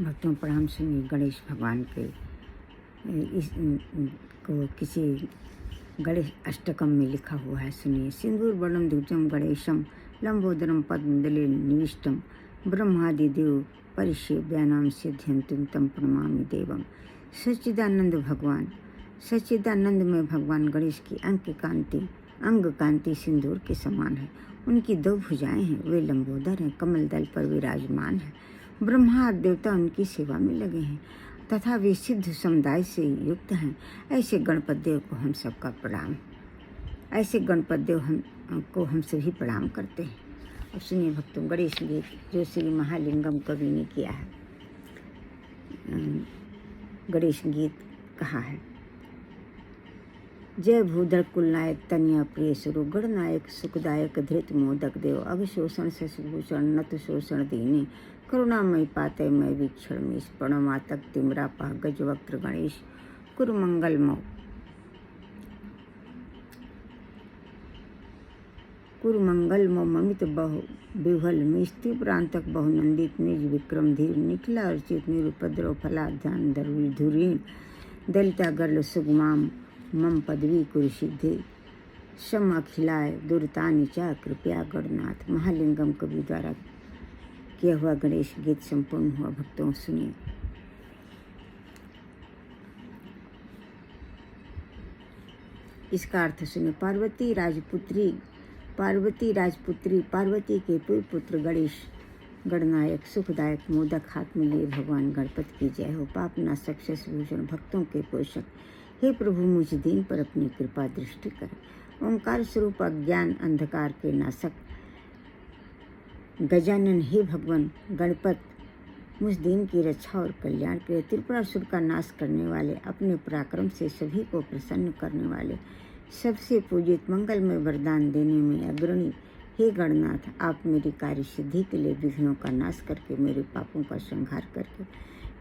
भक्तों प्रणाम। सुनिए गणेश भगवान के इस को किसी गणेश अष्टकम में लिखा हुआ है। सुनिए। सिंदूर वर्णम द्विजम गणेशम लंबोदरम पद्मदले निविष्टम ब्रह्मादिदेव परिसेव्यानाम सिद्ध्यंतुम तम प्रणमामि देवम। सच्चिदानंद भगवान, सच्चिदानंद में भगवान गणेश की अंग कांति सिंदूर के समान है। उनकी दो भुजाएं हैं, वे लंबोदर हैं, कमल दल पर विराजमान है। ब्रह्मा देवता उनकी सेवा में लगे हैं तथा वे सिद्ध समुदाय से युक्त हैं। ऐसे गणपत देव को हम सबका प्रणाम, ऐसे गणपत देव हम सभी प्रणाम करते हैं। अब सुनिए भक्तों, गणेश गीत जो श्री महालिंगम कवि ने किया है। गणेश गीत कहा है। जय भूधर कुलनायक तनिया प्रिय स्वरूप गणनायक सुखदायक धृत मोदक देव अभिशोषण शशिभूषण नत शोषण दीने करुणामय पाते मय वीक्षण में प्रणमातक तिमरा पा गजवक्त्र गणेश कुरुमंगल ममित बहु विह्वल में तीव्रांतक बहुनंदित निज विक्रम धीर निखिला अर्चित निरुपद्रव फलाध्यान धुरीण दलिता गर्ल सुगमाम मम पदवी कुरुसिद्धि सम अखिलाय दुर्तानि च कृपया गणनाथ। महालिंगम कवि द्वारा किया हुआ गणेश गीत संपूर्ण हुआ। भक्तों सुनिए। इसका अर्थ सुनिए। पार्वती के पूर्व पुत्र गणेश गणनायक सुखदायक मोदक हाथ में लिए भगवान गणपति की जय हो। पाप नाशक शशिभूषण भक्तों के पोषक हे प्रभु मुझ दीन पर अपनी कृपा दृष्टि कर। ओंकार स्वरूप अज्ञान अंधकार के नाशक गजानन हे भगवान गणपत मुझ दीन की रक्षा और कल्याण के त्रिपुरासुर का नाश करने वाले, अपने पराक्रम से सभी को प्रसन्न करने वाले, सबसे पूजित मंगलमय वरदान देने में अग्रणी हे गणनाथ, आप मेरी कार्य सिद्धि के लिए विघ्नों का नाश करके मेरे पापों का संहार करके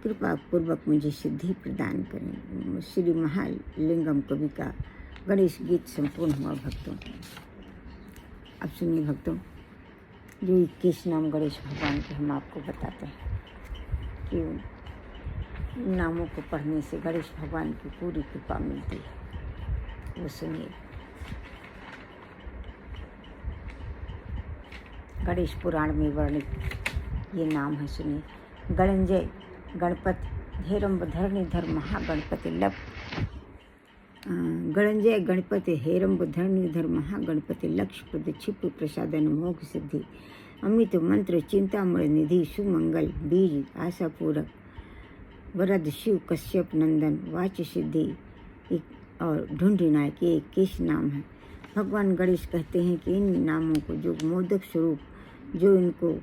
कृपा पूर्वक मुझे सिद्धि प्रदान करें। श्री महालिंगम कवि का गणेश गीत संपूर्ण हुआ। भक्तों अब सुनिए भक्तों, जो 21 नाम गणेश भगवान के हम आपको बताते हैं कि उन नामों को पढ़ने से गणेश भगवान की पूरी कृपा मिलती है। वो सुनिए। गणेश पुराण में वर्णित ये नाम है। सुनिए। गणंजय गणपति हेरम्ब धरणीधर महागणपति गणंजय गणपति हेरम्ब धरणीधर महागणपति लक्ष्यप्रद क्षिप प्रसादन मोक्ष सिद्धि अमित मंत्र चिंतामण निधि सुमंगल बीज आशापूरक वरद शिव कश्यप नंदन वाच सिद्धि और ढूंढी नायक, ये 21 नाम है। भगवान गणेश कहते हैं कि इन नामों को जो मोदक स्वरूप, जो इनको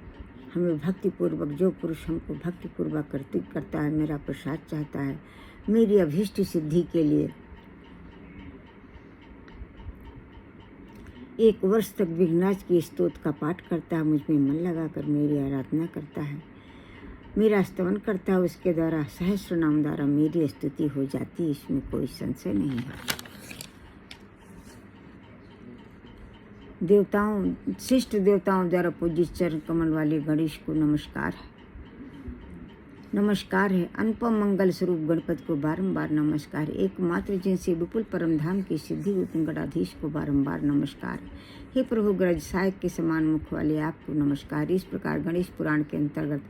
हमें भक्तिपूर्वक, जो पुरुष हमको भक्तिपूर्वक करता है, मेरा प्रसाद चाहता है, मेरी अभीष्ट सिद्धि के लिए 1 वर्ष तक विघ्नाज की स्तोत्र का पाठ करता है, मुझ में मन लगाकर मेरी आराधना करता है, मेरा स्तवन करता है, उसके द्वारा सहस्र नाम द्वारा मेरी स्तुति हो जाती है, इसमें कोई संशय नहीं है। श्रेष्ठ देवताओं द्वारा पूजित चरण कमल वाले गणेश को नमस्कार है। अनुपम मंगल स्वरूप गणपति को बारंबार नमस्कार। एकमात्र जिनसे विपुल परम धाम की सिद्धि उत्तम गणाधीश को बारंबार नमस्कार। हे प्रभु गरज सायक के समान मुख वाले आपको नमस्कार। इस प्रकार गणेश पुराण के अंतर्गत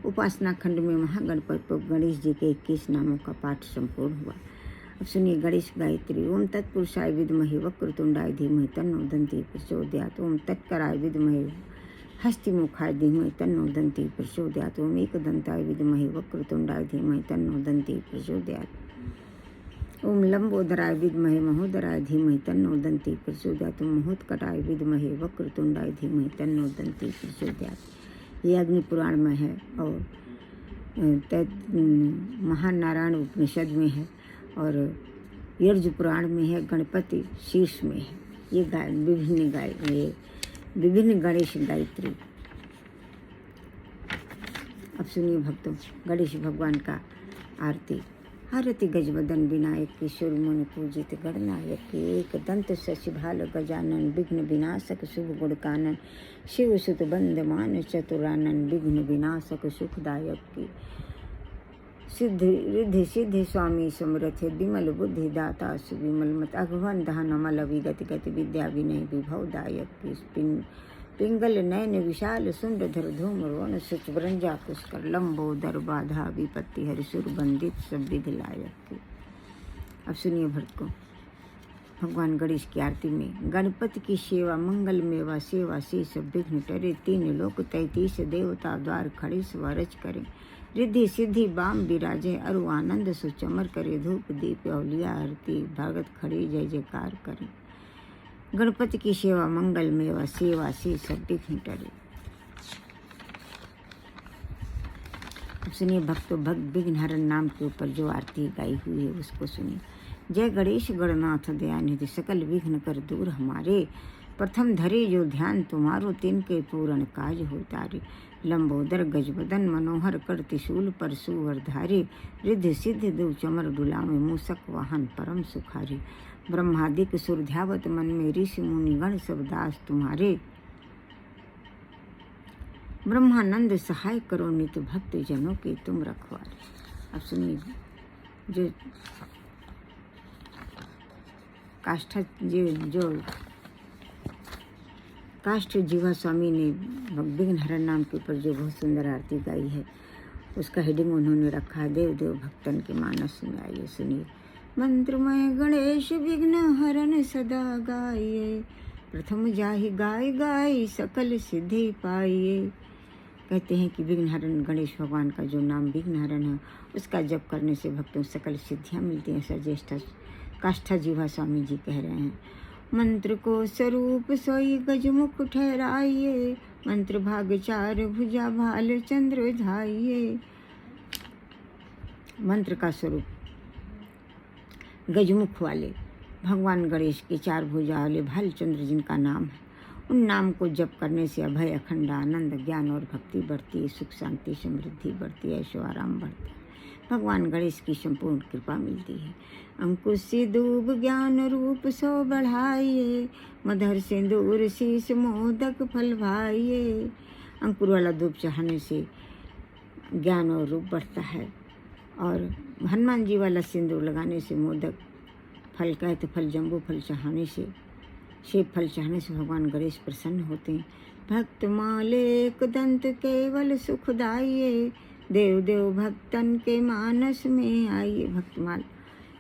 उपासना खंड में महागणपति गणेश जी के 21 नामों का पाठ संपूर्ण हुआ। अब सुनिए गणेश गायत्री। ओम तत्पुरुषाय विद्महे वक्रतुंडाय धीमहि तन्नो दन्ति प्रचोदयात्। ओम तत्कराय विद्महे हस्तिमुखाय धीमहि तन्नो दन्ति प्रचोदयात्। ओम एकदन्ताय विद्महे वक्रतुंडाय धीमहि तन्नो दन्ति प्रचोदयात्। ओम लंबोदराय विद्महे महोदराय धीमहि तन्नो दन्ति प्रचोदयात्। ओम महोत्कटाय विद्महे वक्रतुंडाय धीमहि तन्नो दन्ति प्रचोदयात्। ये अग्नि पुराण में है और महानारायण उपनिषद में है और यर्ज पुराण में है, गणपति शीर्ष में है। ये विभिन्न गणेश गायत्री। अब सुनिए भक्तों, गणेश भगवान का आरती। आरती गजवदन विनायक किशोर मुनि पूजित गणनायक की, एक दंत शशिभाल गजानन विघ्न विनाशक शुभ गुणकानन शिव सुत बंदमान चतुरानन विघ्न विनाशक सुखदायक की। रिद्धि सिद्धि स्वामी समरथ विमल बुद्धि दाता सुविमल मत अघवन दहन अमल विगति गति विद्या विनय विभव दायक पिंगल नयन विशाल सुंदर धूम रोण सुच ब्रंजा पुष्कर लंबोदर बाधा विपत्ति हरिसुर बंदित सब विधि लायक। अब सुनिए भक्त को भगवान गणेश की आरती में। गणपति की सेवा मंगल मेवा सेवा शेष विघ्न टरे, तीन लोक 33 देवता द्वार खड़े स्वरज करें। रिद्धि सिद्धि बाम विराजे अरु आनंद सुचमर करे, धूप दीप अवलिया आरती भगत खड़े जय जयकार करें। गणपति की सेवा मंगल मेवा सेवा शेष विघ्न टरे। अब सुनिए भक्तों, भक्त विघ्नहरण नाम के ऊपर जो आरती गाई हुई है उसको सुनिए। जय गणेश गणनाथ दयानिधि, सकल विघ्न कर दूर हमारे। प्रथम धरे जो ध्यान तुम्हारो, तिनके पूर्ण काज हो तारे। लंबोदर गजबदन मनोहर कर त्रिशूल पर सुवरधारी। रिद्धि सिद्धि दो चमर डुलावे, मूसक वाहन परम सुखारी। ब्रह्मादिक सुर ध्यावत मन में, ऋषि मुनि गण सब दास तुम्हारे। ब्रह्मानंद सहाय करो नित, भक्त जनों के तुम रखवारे। अब सुनिए, जो काष्ठ जीवा स्वामी ने विघ्नहरण नाम के ऊपर जो बहुत सुंदर आरती गाई है उसका हेडिंग उन्होंने रखा है देव देव भक्तन के मानस में। आइए सुनिए। मंत्रमय गणेश विघ्न हरण सदा गाइए, प्रथम जाहि गाय गाय सकल सिद्धि पाइए। कहते हैं कि विघ्नहरण गणेश भगवान का जो नाम विघ्नहरण है उसका जप करने से भक्तों सकल सिद्धियाँ मिलती हैं। ऐसा ज्येष्ठ काष्ठा जीवा स्वामी जी कह रहे हैं। मंत्र को स्वरूप सोई गजमुख ठहराइए, मंत्र भाग 4 भुजा भाल चंद्र धाइए। मंत्र का स्वरूप गजमुख वाले भगवान गणेश के 4 भुजा वाले भाल चंद्र जिनका नाम है, उन नाम को जप करने से अभय अखंड आनंद ज्ञान और भक्ति बढ़ती है, सुख शांति समृद्धि बढ़ती है, ऐशो आराम बढ़ता है, भगवान गणेश की संपूर्ण कृपा मिलती है। अंकुश सिंदूर ज्ञान रूप सो बढ़ाइए, मधुर सिंदूर शीश मोदक फल भाइये। अंकुर वाला धूप चढ़ाने से ज्ञान और रूप बढ़ता है, और हनुमान जी वाला सिंदूर लगाने से मोदक फल का है, तो फल जम्बू फल चढ़ाने से, सेब फल चढ़ाने से भगवान गणेश प्रसन्न होते हैं। भक्त माले एक दंत केवल सुखदाइये, देव देव भक्तन के मानस में आइए। भक्तमाल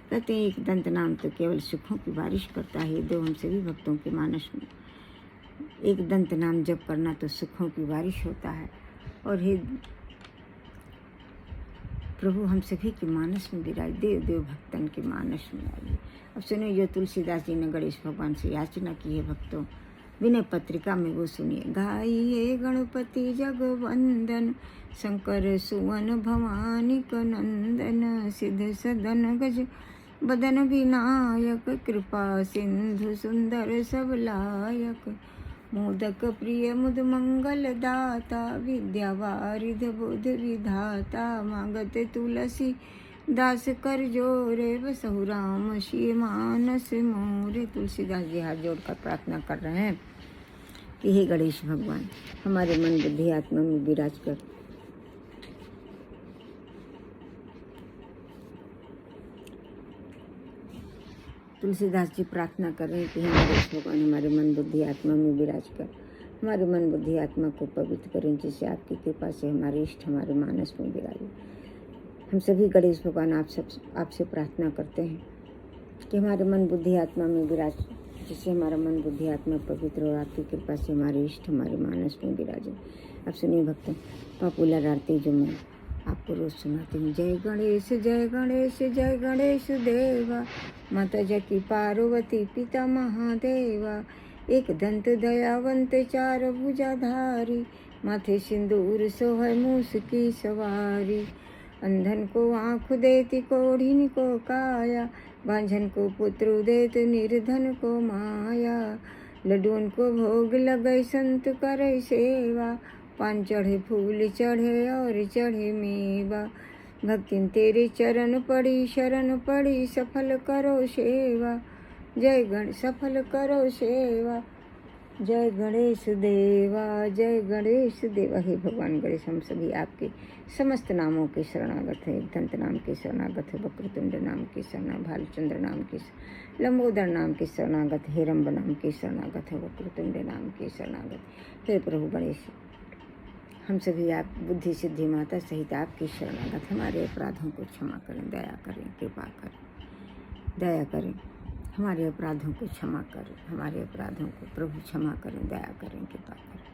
कहते हैं एक दंत नाम तो केवल सुखों की बारिश करता है, देव हम सभी भक्तों के मानस में। एक दंत नाम जप करना तो सुखों की बारिश होता है। और हे प्रभु हम सभी के मानस में विराज, देव देव भक्तन के मानस में आइए। अब सुनिए जो तुलसीदास जी ने गणेश भगवान से याचना की है भक्तों, विनय पत्रिका में वो सुनिए। गाइए गणपति जगवंदन, शंकर सुवन भवानी क नंदन। सिद्ध सदन गज बदन विनायक, कृपा सिंधु सुंदर सब लायक। मोदक प्रिय मुद मंगल दाता, विद्या वारिध बुध विधाता। मांगत तुलसी दास कर जोरे, बसहु राम सिय मानस मोरे। तुलसीदास जी हाथ जोड़कर प्रार्थना कर रहे हैं कि हे गणेश भगवान हमारे मन बुद्धि आत्मा में विराज कर। तुलसीदास जी प्रार्थना कर रहे हैं कि हे गणेश भगवान हमारे मन बुद्धि आत्मा में विराज कर, हमारे मन बुद्धि आत्मा को पवित्र करें, जिससे आपकी कृपा से हमारे इष्ट हमारे मानस में विराजे। हम सभी गणेश भगवान आपसे प्रार्थना करते हैं कि हमारे मन बुद्धि आत्मा में विराज, जिससे हमारा मन बुद्धि आत्मा पवित्र और आपकी कृपा से हमारे इष्ट हमारे मानस में विराजे। अब सुनिए भक्तों पॉपुलर आरती जो मैं आपको रोज सुनाती हूँ। जय गणेश जय गणेश जय गणेश देवा, माता जकी पार्वती पिता महादेवा। एक दंत दयावंत 4 भुजाधारी, माथे सिंदूर सोहै मूस की सवारी। अंधन को आँख देती कोढ़िन को काया, बांझन को पुत्र देत निर्धन को माया। लड्डुअन को भोग लगै संत करे सेवा, पान चढ़े फूल चढ़े और चढ़े मेवा। भक्तिन तेरे चरण पड़ी शरण पड़ी, सफल करो सेवा। जय गण सफल करो सेवा। जय गणेश देवा, जय गणेश देवा। हे भगवान गणेश, हम सभी आपके समस्त नामों के शरणागत है। दंत नाम के शरणागत है, वक्रतुंड नाम के शरणा, भालचंद्र नाम के, लंबोदर नाम के शरणागत, हेरम्ब नाम के शरणागत है, वक्रतुंड नाम के शरणागत। हे प्रभु गणेश, हम सभी आप बुद्धि सिद्धि माता सहित आपकी शरणागत। हमारे अपराधों को क्षमा करें, दया करें, कृपा करें, दया करें। हमारे अपराधों को क्षमा करें, हमारे अपराधों को प्रभु क्षमा करें, दया करें, कृपा करें।